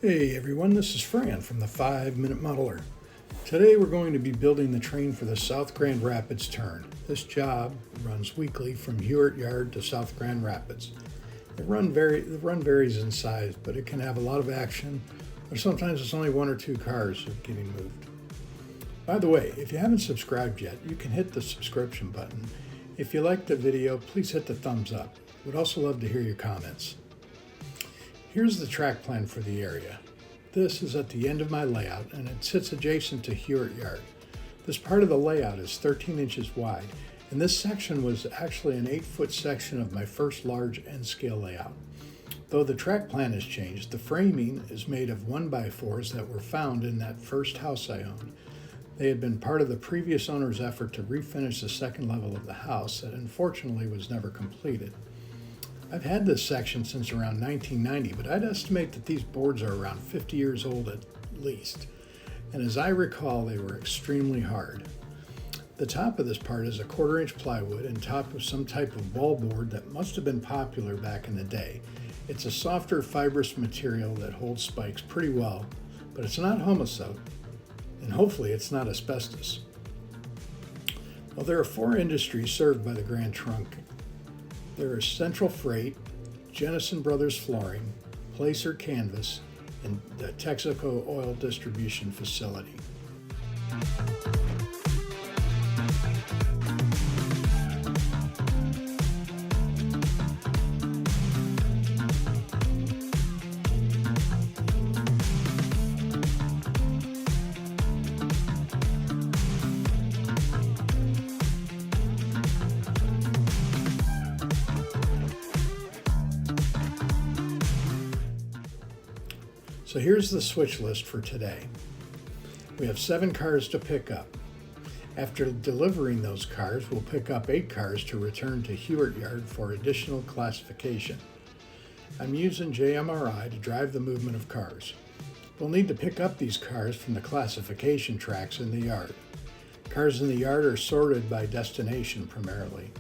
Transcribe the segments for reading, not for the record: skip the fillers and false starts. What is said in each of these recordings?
Hey everyone, this is Fran from the 5 Minute Modeler. Today we're going to be building the train for the South Grand Rapids turn. This job runs weekly from Hewitt Yard to South Grand Rapids. The run varies in size, but it can have a lot of action, or sometimes it's only one or two cars getting moved. By the way, if you haven't subscribed yet, you can hit the subscription button. If you liked the video, please hit the thumbs up. We'd also love to hear your comments. Here's the track plan for the area. This is at the end of my layout and it sits adjacent to Hewitt Yard. This part of the layout is 13 inches wide, and this section was actually an 8-foot section of my first large N-scale layout. Though the track plan has changed, the framing is made of 1x4s that were found in that first house I owned. They had been part of the previous owner's effort to refinish the second level of the house that unfortunately was never completed. I've had this section since around 1990, but I'd estimate that these boards are around 50 years old at least. And as I recall, they were extremely hard. The top of this part is a 1/4-inch plywood and topped with some type of wallboard that must have been popular back in the day. It's a softer fibrous material that holds spikes pretty well, but it's not Homosote, and hopefully it's not asbestos. Well, there are 4 industries served by the Grand Trunk. There is Central Freight, Jennison Brothers Flooring, Placer Canvas, and the Texaco Oil Distribution Facility. So here's the switch list for today. We have 7 cars to pick up. After delivering those cars, we'll pick up 8 cars to return to Hewitt Yard for additional classification. I'm using JMRI to drive the movement of cars. We'll need to pick up these cars from the classification tracks in the yard. Cars in the yard are sorted by destination primarily.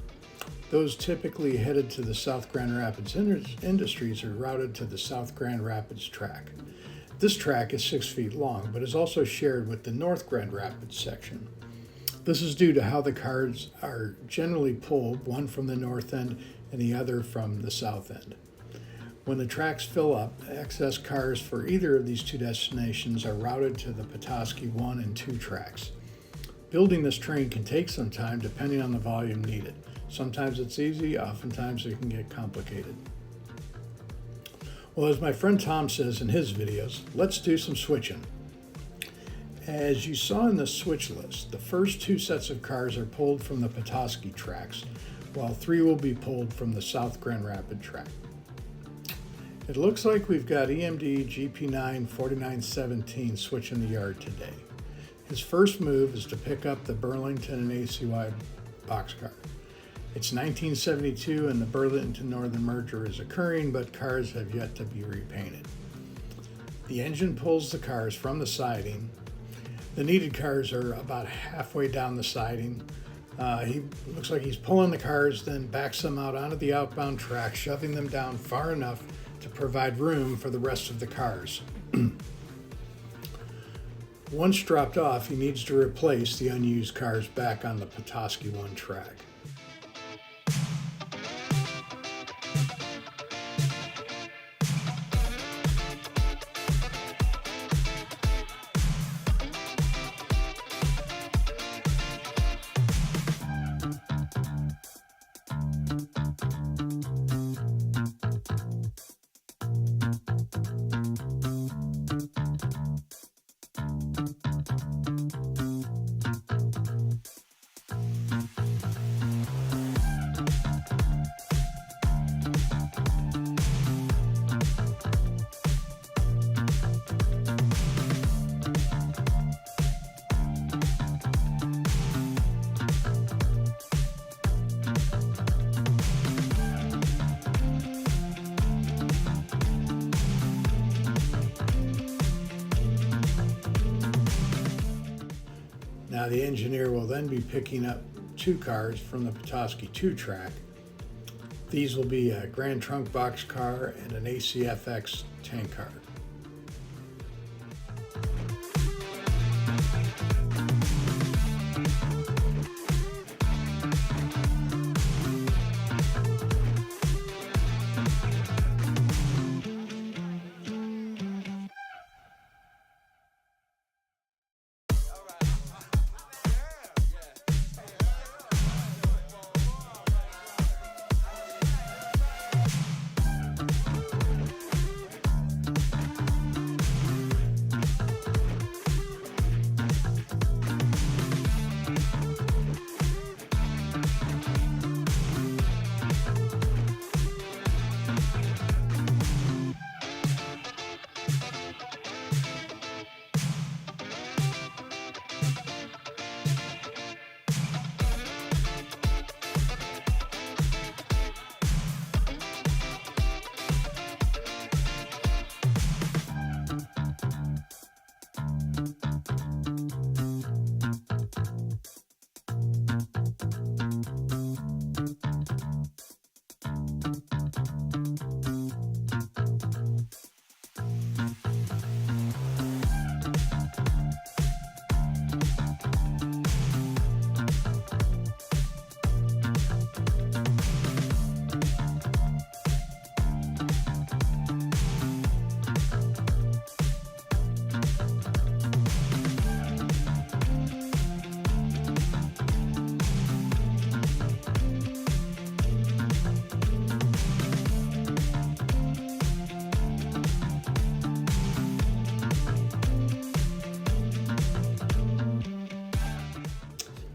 Those typically headed to the South Grand Rapids Industries are routed to the South Grand Rapids track. This track is 6 feet long, but is also shared with the North Grand Rapids section. This is due to how the cars are generally pulled, one from the north end and the other from the south end. When the tracks fill up, excess cars for either of these 2 destinations are routed to the Petoskey 1 and 2 tracks. Building this train can take some time depending on the volume needed. Sometimes it's easy, oftentimes it can get complicated. Well, as my friend Tom says in his videos, let's do some switching. As you saw in the switch list, the first 2 sets of cars are pulled from the Petoskey tracks, while 3 will be pulled from the South Grand Rapids track. It looks like we've got EMD GP9 4917 switching the yard today. His first move is to pick up the Burlington and ACY boxcar. It's 1972 and the Burlington Northern merger is occurring, but cars have yet to be repainted. The engine pulls the cars from the siding. The needed cars are about halfway down the siding. He looks like he's pulling the cars, then backs them out onto the outbound track, shoving them down far enough to provide room for the rest of the cars. Once dropped off, he needs to replace the unused cars back on the Petoskey 1 track. Now the engineer will then be picking up 2 cars from the Petoskey 2 track. These will be a Grand Trunk box car and an ACFX tank car.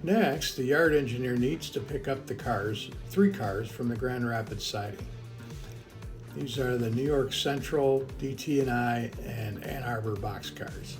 Next, the yard engineer needs to pick up the cars, 3 cars from the Grand Rapids siding. These are the New York Central, DT&I, and Ann Arbor boxcars.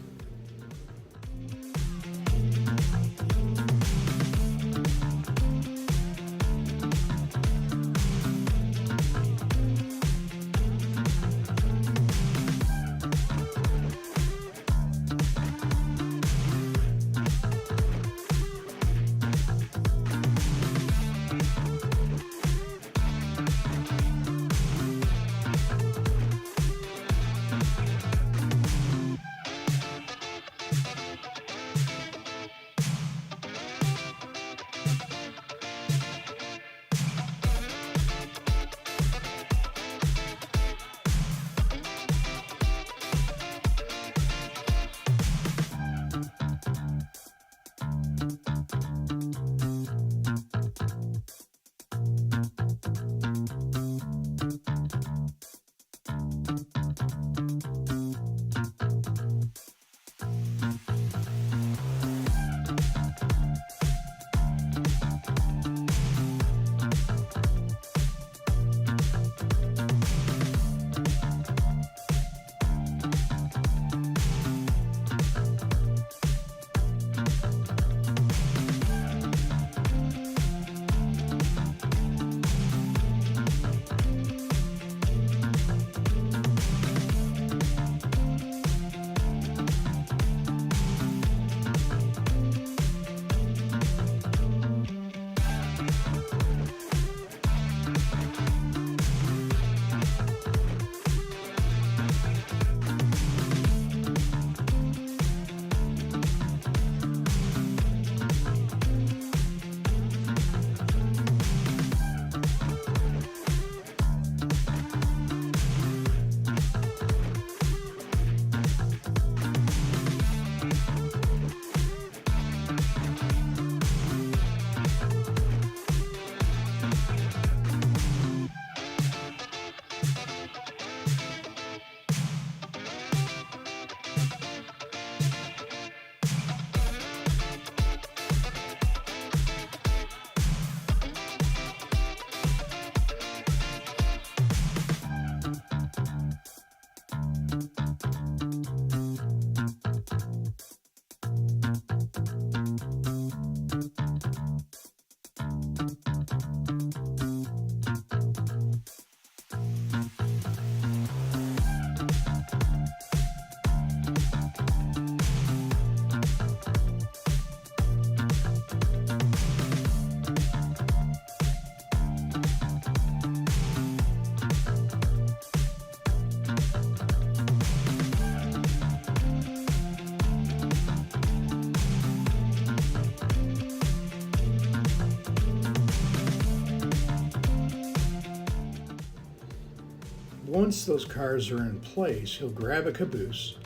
Once those cars are in place, he'll grab a caboose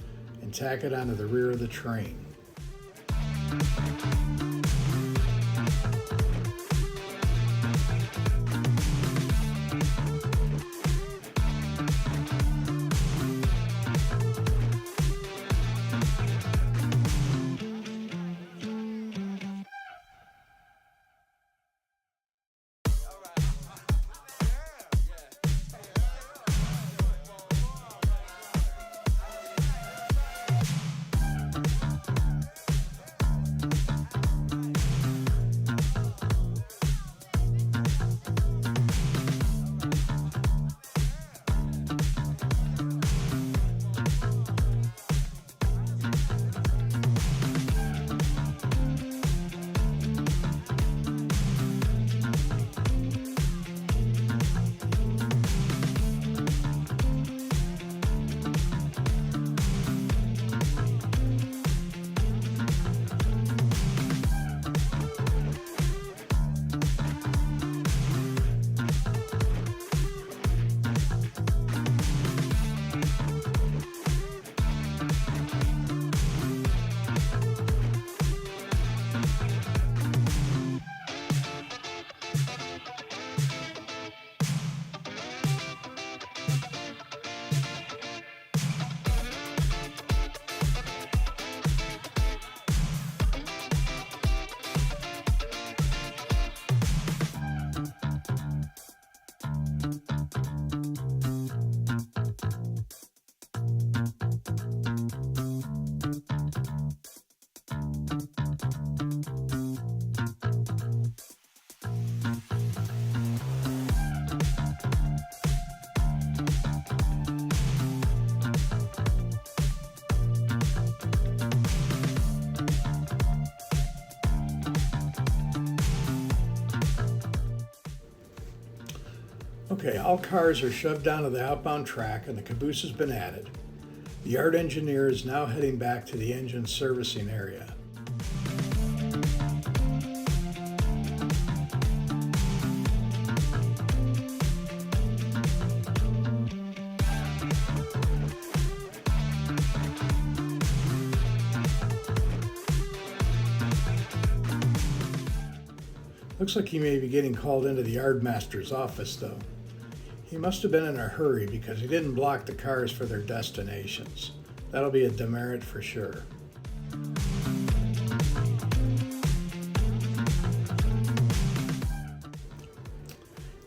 and tack it onto the rear of the train. Okay, all cars are shoved onto the outbound track and the caboose has been added. The yard engineer is now heading back to the engine servicing area. Looks like he may be getting called into the yardmaster's office though. He must have been in a hurry because he didn't block the cars for their destinations. That'll be a demerit for sure.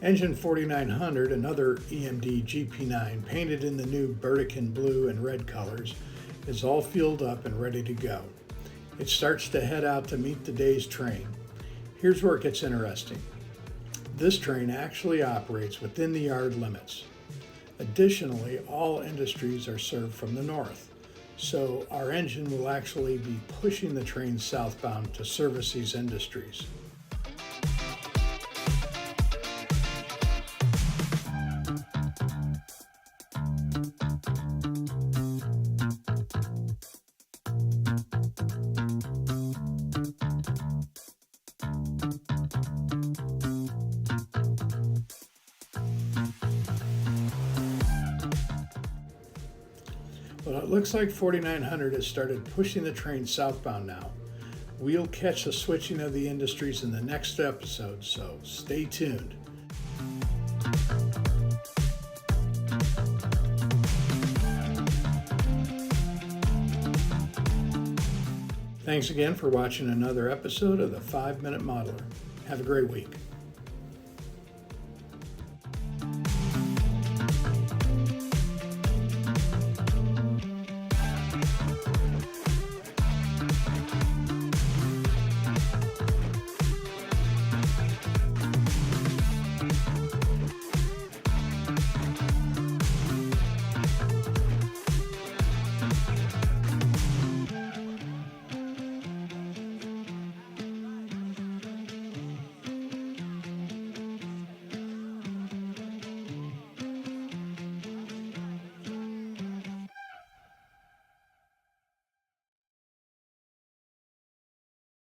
Engine 4900, another EMD GP9 painted in the new Burdekin blue and red colors, is all fueled up and ready to go. It starts to head out to meet the day's train. Here's where it gets interesting. This train actually operates within the yard limits. Additionally, all industries are served from the north, so our engine will actually be pushing the train southbound to service these industries. Well, it looks like 4900 has started pushing the train southbound now. We'll catch the switching of the industries in the next episode, so stay tuned. Thanks again for watching another episode of the 5 Minute Modeler. Have a great week.